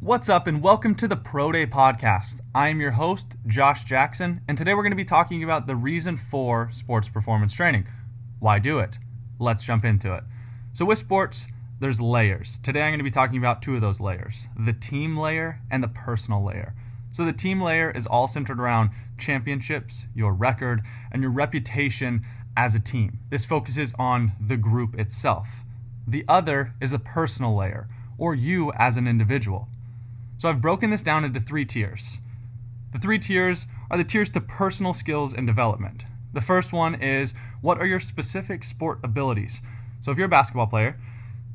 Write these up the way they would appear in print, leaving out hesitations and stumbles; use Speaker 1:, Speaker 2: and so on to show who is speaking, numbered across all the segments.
Speaker 1: What's up and welcome to the Pro Day Podcast. I am your host, Josh Jackson, and today we're going to be talking about the reason for sports performance training. Why do it? Let's jump into it. So with sports, there's layers. Today I'm going to be talking about two of those layers, the team layer and the personal layer. So the team layer is all centered around championships, your record, and your reputation as a team. This focuses on the group itself. The other is the personal layer, or you as an individual. So I've broken this down into three tiers. The three tiers are the tiers to personal skills and development. The first one is, what are your specific sport abilities? So if you're a basketball player,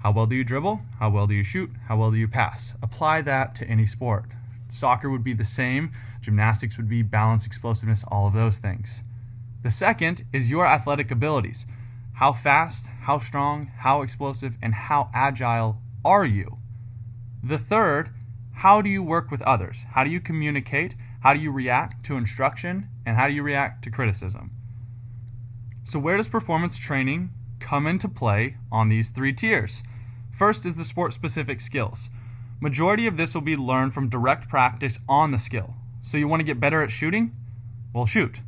Speaker 1: how well do you dribble? How well do you shoot? How well do you pass? Apply that to any sport. Soccer would be the same. Gymnastics would be balance, explosiveness, all of those things. The second is your athletic abilities. How fast, how strong, how explosive, and how agile are you? The third, how do you work with others? How do you communicate? How do you react to instruction? And how do you react to criticism? So where does performance training come into play on these three tiers? First is the sport-specific skills. Majority of this will be learned from direct practice on the skill. So you want to get better at shooting? Well, shoot.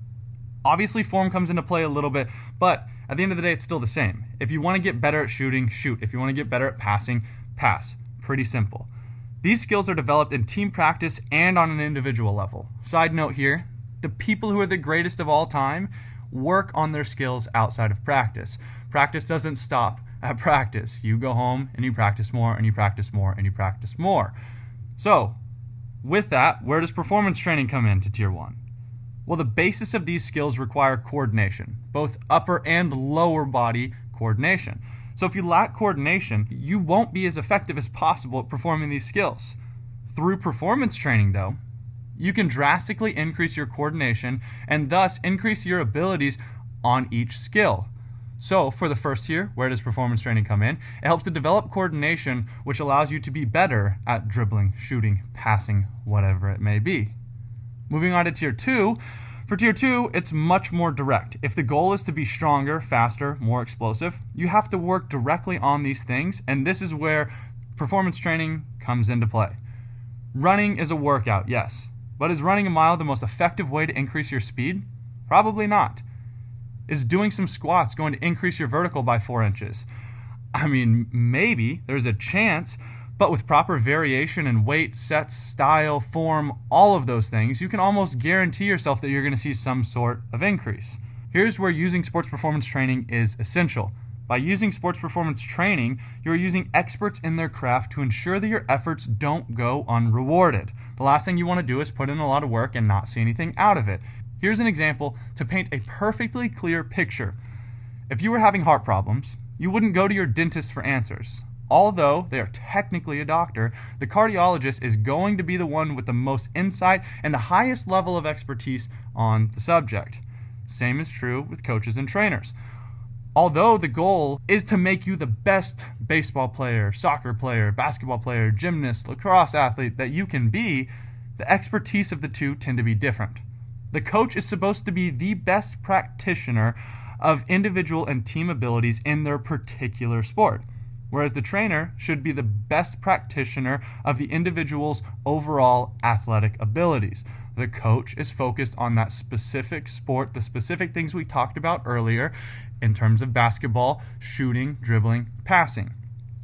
Speaker 1: Obviously, form comes into play a little bit, but at the end of the day, it's still the same. If you want to get better at shooting, shoot. If you want to get better at passing, pass. Pretty simple. These skills are developed in team practice and on an individual level. Side note here, the people who are the greatest of all time work on their skills outside of practice. Practice doesn't stop at practice. You go home and you practice more and you practice more and you practice more. So, with that, where does performance training come into tier 1? Well, the basis of these skills require coordination, both upper and lower body coordination. So if you lack coordination, you won't be as effective as possible at performing these skills. Through performance training, though, you can drastically increase your coordination and thus increase your abilities on each skill. So for the first tier, where does performance training come in? It helps to develop coordination, which allows you to be better at dribbling, shooting, passing, whatever it may be. Moving on to tier 2. For tier 2, it's much more direct. If the goal is to be stronger, faster, more explosive, you have to work directly on these things, and this is where performance training comes into play. Running is a workout, yes, but is running a mile the most effective way to increase your speed? Probably not. Is doing some squats going to increase your vertical by 4 inches? I mean, maybe, there's a chance, but with proper variation in weight, sets, style, form, all of those things, you can almost guarantee yourself that you're going to see some sort of increase. Here's where using sports performance training is essential. By using sports performance training, you're using experts in their craft to ensure that your efforts don't go unrewarded. The last thing you want to do is put in a lot of work and not see anything out of it. Here's an example to paint a perfectly clear picture. If you were having heart problems, you wouldn't go to your dentist for answers. Although they are technically a doctor, the cardiologist is going to be the one with the most insight and the highest level of expertise on the subject. Same is true with coaches and trainers. Although the goal is to make you the best baseball player, soccer player, basketball player, gymnast, lacrosse athlete that you can be, the expertise of the two tend to be different. The coach is supposed to be the best practitioner of individual and team abilities in their particular sport, whereas the trainer should be the best practitioner of the individual's overall athletic abilities. The coach is focused on that specific sport, the specific things we talked about earlier in terms of basketball, shooting, dribbling, passing.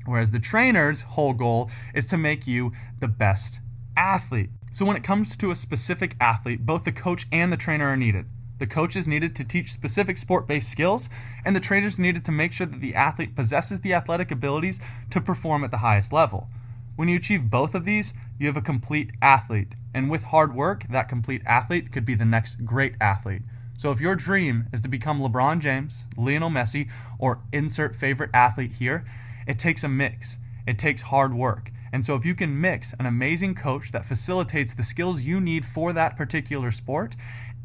Speaker 1: Whereas the trainer's whole goal is to make you the best athlete. So when it comes to a specific athlete, both the coach and the trainer are needed. The coach is needed to teach specific sport-based skills, and the trainer is needed to make sure that the athlete possesses the athletic abilities to perform at the highest level. When you achieve both of these, you have a complete athlete. And with hard work, that complete athlete could be the next great athlete. So if your dream is to become LeBron James, Lionel Messi, or insert favorite athlete here, it takes a mix. It takes hard work. And so if you can mix an amazing coach that facilitates the skills you need for that particular sport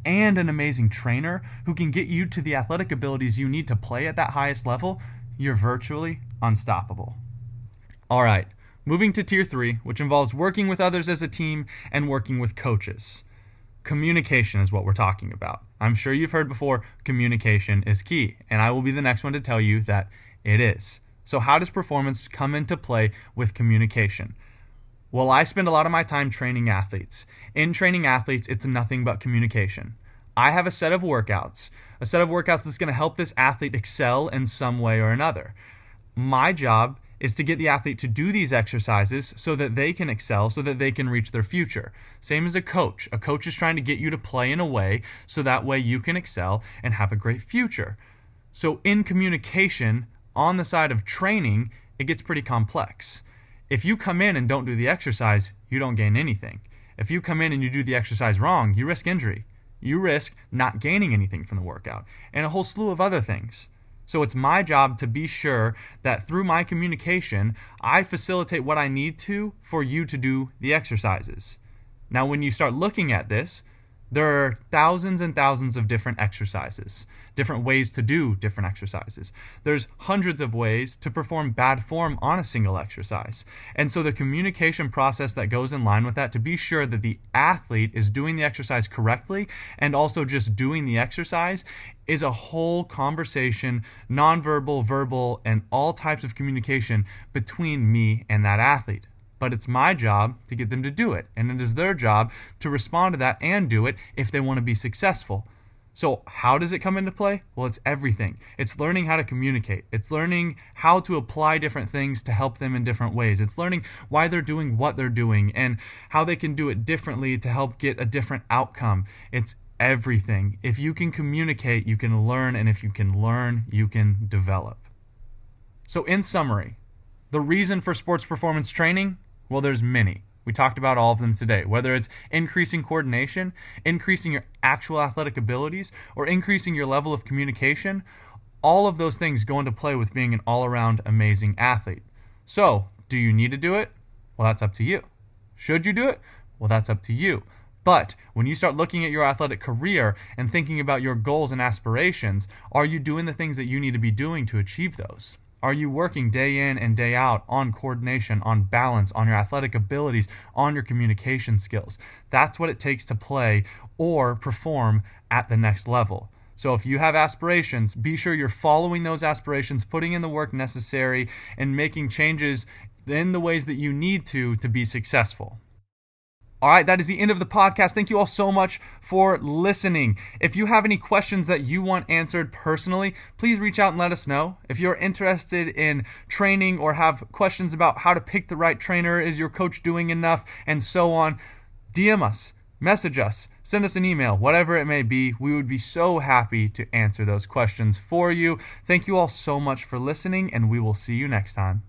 Speaker 1: and an amazing trainer who can get you to the athletic abilities you need to play at that highest level, you're virtually unstoppable. All right, moving to tier 3, which involves working with others as a team and working with coaches. Communication is what we're talking about. I'm sure you've heard before, communication is key, and I will be the next one to tell you that it is. So how does performance come into play with communication? Well, I spend a lot of my time training athletes. In training athletes, it's nothing but communication. I have a set of workouts that's going to help this athlete excel in some way or another. My job is to get the athlete to do these exercises so that they can excel, so that they can reach their future. Same as a coach. A coach is trying to get you to play in a way so that way you can excel and have a great future. So in communication, on the side of training, it gets pretty complex. If you come in and don't do the exercise, you don't gain anything. If you come in and you do the exercise wrong, you risk injury. You risk not gaining anything from the workout and a whole slew of other things. So it's my job to be sure that through my communication, I facilitate what I need to for you to do the exercises. Now, when you start looking at this, there are thousands and thousands of different exercises, different ways to do different exercises. There's hundreds of ways to perform bad form on a single exercise. And so the communication process that goes in line with that to be sure that the athlete is doing the exercise correctly and also just doing the exercise is a whole conversation, nonverbal, verbal, and all types of communication between me and that athlete. But it's my job to get them to do it. And it is their job to respond to that and do it if they want to be successful. So how does it come into play? Well, it's everything. It's learning how to communicate. It's learning how to apply different things to help them in different ways. It's learning why they're doing what they're doing and how they can do it differently to help get a different outcome. It's everything. If you can communicate, you can learn. And if you can learn, you can develop. So in summary, the reason for sports performance training, well, there's many. We talked about all of them today, whether it's increasing coordination, increasing your actual athletic abilities, or increasing your level of communication. All of those things go into play with being an all-around amazing athlete. So, do you need to do it? Well, that's up to you. Should you do it? Well, that's up to you. But when you start looking at your athletic career and thinking about your goals and aspirations, are you doing the things that you need to be doing to achieve those? Are you working day in and day out on coordination, on balance, on your athletic abilities, on your communication skills? That's what it takes to play or perform at the next level. So if you have aspirations, be sure you're following those aspirations, putting in the work necessary, and making changes in the ways that you need to be successful. All right, that is the end of the podcast. Thank you all so much for listening. If you have any questions that you want answered personally, please reach out and let us know. If you're interested in training or have questions about how to pick the right trainer, is your coach doing enough, and so on, DM us, message us, send us an email, whatever it may be. We would be so happy to answer those questions for you. Thank you all so much for listening, and we will see you next time.